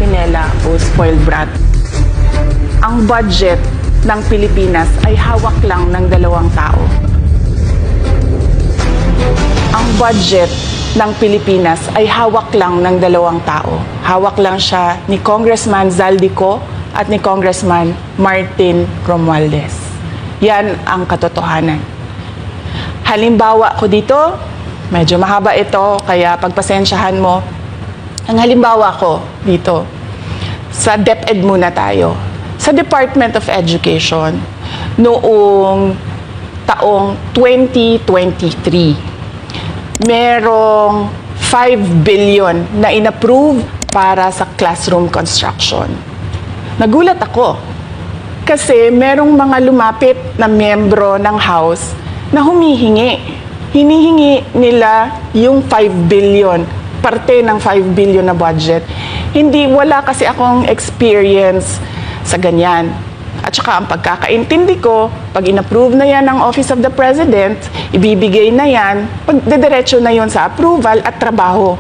Chinela o spoiled brat. Ang budget ng Pilipinas ay hawak lang ng 2 tao. Ang budget ng Pilipinas ay hawak lang ng 2 tao. Hawak lang siya ni Congressman Zaldico at ni Congressman Martin Romualdez. Yan ang katotohanan. Halimbawa ko dito, medyo mahaba ito, kaya pagpasensyahan mo. Ang halimbawa ko dito, sa DepEd muna tayo. Sa Department of Education, noong taong 2023, merong 5 billion na inapprove para sa classroom construction. Nagulat ako kasi merong mga lumapit na miyembro ng House na humihingi. Hinihingi nila yung 5 billion, parte ng 5 billion na budget. Wala kasi akong experience sa ganyan. At saka ang pagkakaintindi ko, pag inapprove na yan ng Office of the President, ibibigay na yan, pagdediretso na yun sa approval at trabaho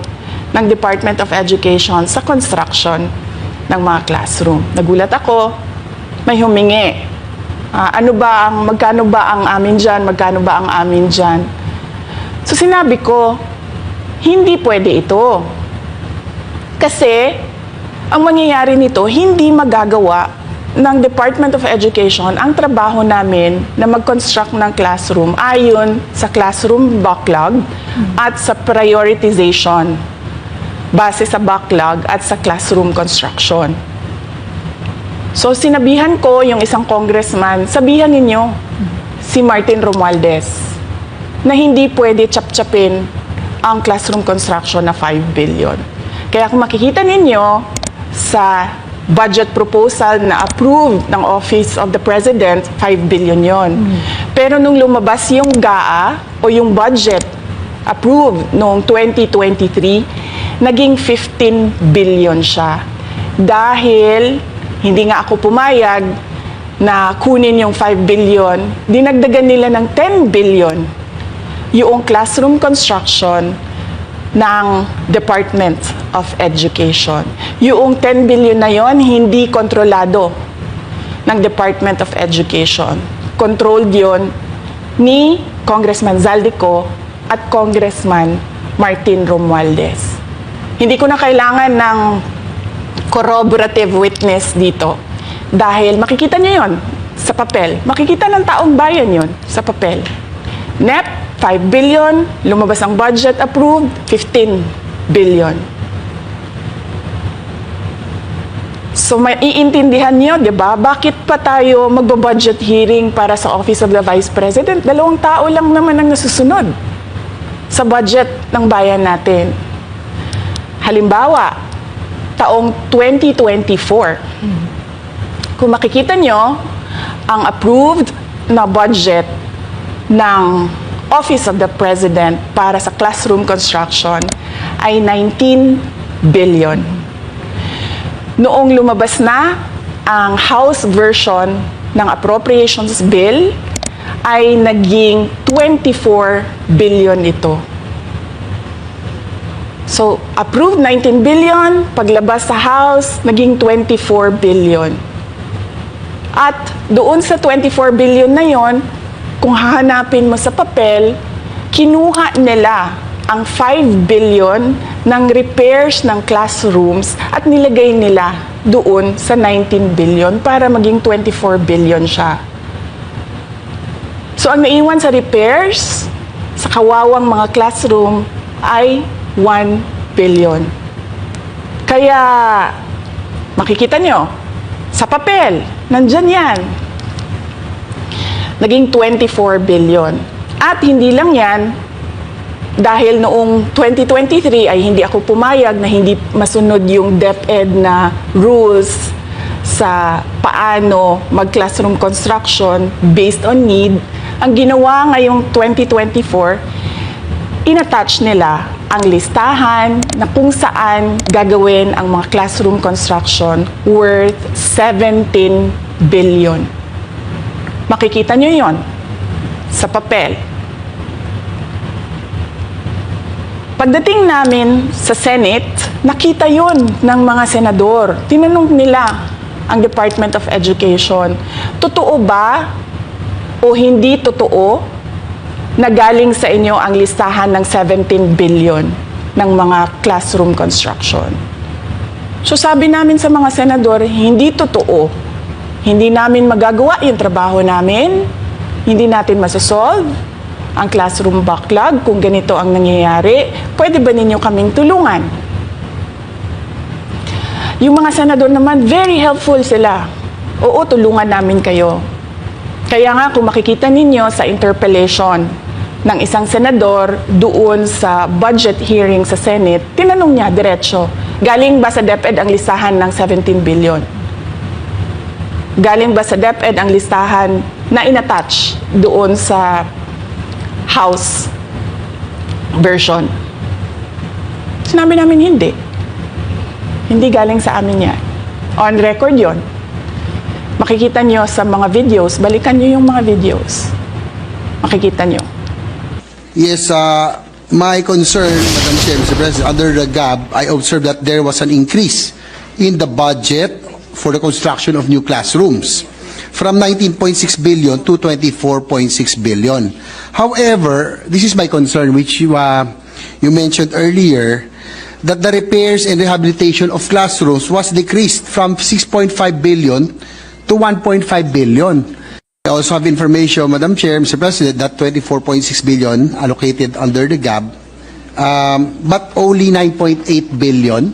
ng Department of Education sa construction ng mga classroom. Nagulat ako, may humingi. Magkano ba ang amin dyan? Magkano ba ang amin dyan? So sinabi ko, hindi pwede ito. Kasi ang mangyayari nito, hindi magagawa ng Department of Education ang trabaho namin na mag-construct ng classroom ayon sa classroom backlog at sa prioritization base sa backlog at sa classroom construction. So sinabihan ko yung isang congressman, sabihan ninyo si Martin Romualdez na hindi pwede chap-chapin ang classroom construction na 5 billion. Kaya kung makikita ninyo sa budget proposal na approved ng Office of the President, 5 billion yon. Pero nung lumabas yung GAA o yung budget approved noong 2023, naging 15 billion siya. Dahil hindi nga ako pumayag na kunin yung 5 billion, dinagdagan nila ng 10 billion yung classroom construction ng Department of Education. Yung 10 billion na yon hindi kontrolado ng Department of Education. Controlled yon ni Congressman Zaldico at Congressman Martin Romualdez. Hindi ko na kailangan ng corroborative witness dito dahil makikita niyo yon sa papel. Makikita ng taong bayan yon sa papel. NEP, 5 billion, lumabas ang budget approved, 15 billion. So maiintindihan niyo, 'di ba? Bakit pa tayo magbo-budget hearing para sa Office of the Vice President? 2 tao lang naman ang nasusunod sa budget ng bayan natin. Halimbawa, taong 2024. Kung makikita niyo, ang approved na budget ng Office of the President para sa classroom construction ay 19 billion. Noong lumabas na ang House version ng Appropriations Bill ay naging 24 billion ito. So, approved 19 billion, paglabas sa House, naging 24 billion. At doon sa 24 billion na yon, kung hahanapin mo sa papel, kinuha nila ang 5 billion ng repairs ng classrooms at nilagay nila doon sa 19 billion para maging 24 billion siya. So ang naiwan sa repairs, sa kawawang mga classroom, ay 1 billion. Kaya, makikita nyo, sa papel, nandyan yan. Naging 24 billion. At hindi lang yan, dahil noong 2023 ay hindi ako pumayag na hindi masunod yung DepEd na rules sa paano mag-classroom construction based on need. Ang ginawa ngayong 2024, inattach nila ang listahan na kung saan gagawin ang mga classroom construction worth 17 billion. Makikita nyo yon sa papel. Pagdating namin sa Senate, nakita yun ng mga senador. Tinanong nila ang Department of Education, totoo ba o hindi totoo na galing sa inyo ang listahan ng 17 billion ng mga classroom construction? So sabi namin sa mga senador, hindi totoo. Hindi namin magagawa yung trabaho namin, hindi natin masasolve ang classroom backlog kung ganito ang nangyayari. Pwede ba ninyo kaming tulungan? Yung mga senador naman, very helpful sila. Oo, tulungan namin kayo. Kaya nga kung makikita ninyo sa interpellation ng isang senador doon sa budget hearing sa Senate, tinanong niya diretso, galing ba sa DepEd ang listahan ng 17 billion? Galing ba sa DepEd ang listahan na inattach doon sa House version? Sinabi namin hindi. Hindi galing sa amin yan. On record yon. Makikita nyo sa mga videos, balikan nyo yung mga videos. Makikita nyo. Yes, my concern, Madam Chair, Mr. President, under the GAB, I observed that there was an increase in the budget for the construction of new classrooms from 19.6 billion to 24.6 billion. However, this is my concern, which you mentioned earlier, that the repairs and rehabilitation of classrooms was decreased from 6.5 billion to 1.5 billion. I also have information, Madam Chair, Mr. President, that 24.6 billion allocated under the GAB, but only 9.8 billion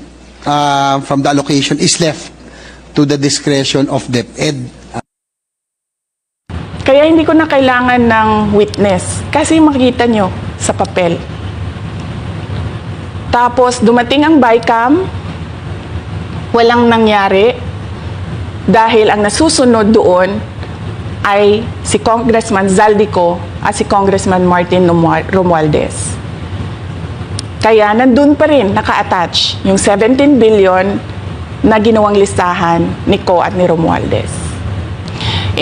from the allocation is left to the discretion of DepEd. Kaya hindi ko na kailangan ng witness kasi makikita nyo sa papel. Tapos dumating ang BICAM, walang nangyari dahil ang nasusunod doon ay si Congressman Zaldico at si Congressman Martin Romualdez. Kaya nandun pa rin naka-attach yung 17 billion na ginawang listahan ni Co at ni Romualdez.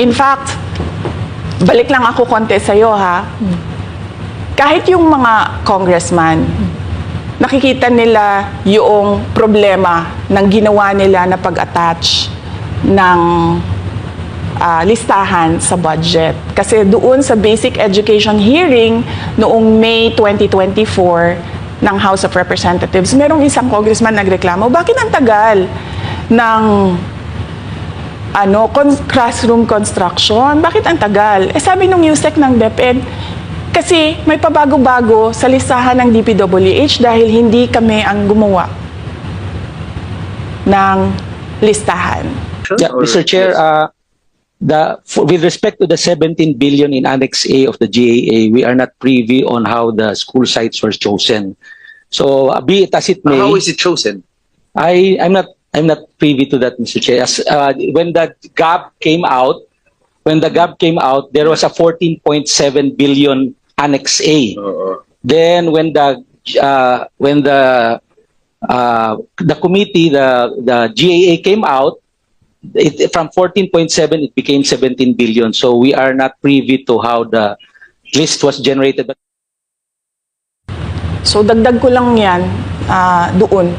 In fact, balik lang ako konti sa'yo ha. Kahit yung mga congressman, nakikita nila yung problema ng ginawa nila na pag-attach ng listahan sa budget. Kasi doon sa basic education hearing noong May 2024 ng House of Representatives, merong isang congressman nagreklamo, bakit ang tagal ng classroom construction? Bakit ang tagal? Eh sabi nung USEC ng DepEd, kasi may pabago-bago sa listahan ng DPWH dahil hindi kami ang gumawa ng listahan. Yeah, Mr. Chair, with respect to the 17 billion in Annex A of the GAA, we are not privy on how the school sites were chosen. So, be it as it may. How is it chosen? I'm not privy to that, Mr. Chair. When the GAB came out, there was a 14.7 billion Annex A. Then when the committee, the GAA came out, from 14.7 it became 17 billion. So we are not privy to how the list was generated. So dagdag ko lang yan doon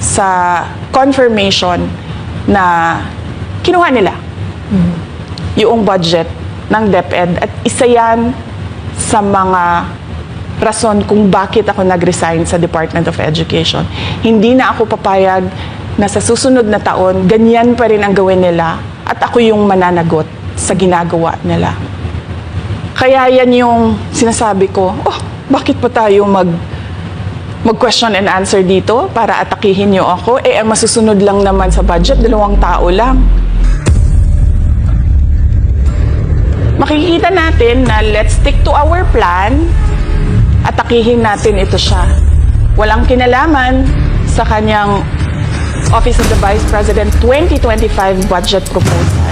sa confirmation na kinuha nila yung budget ng DepEd at isa yan sa mga rason kung bakit ako nag-resign sa Department of Education. Hindi na ako papayag na sa susunod na taon, ganyan pa rin ang gawin nila at ako yung mananagot sa ginagawa nila. Kaya yan yung sinasabi ko, bakit pa tayo mag-question and answer dito para atakihin nyo ako? Eh, ang masusunod lang naman sa budget, 2 tao lang. Makikita natin na let's stick to our plan, atakihin natin ito siya. Walang kinalaman sa kanyang Office of the Vice President 2025 budget proposal.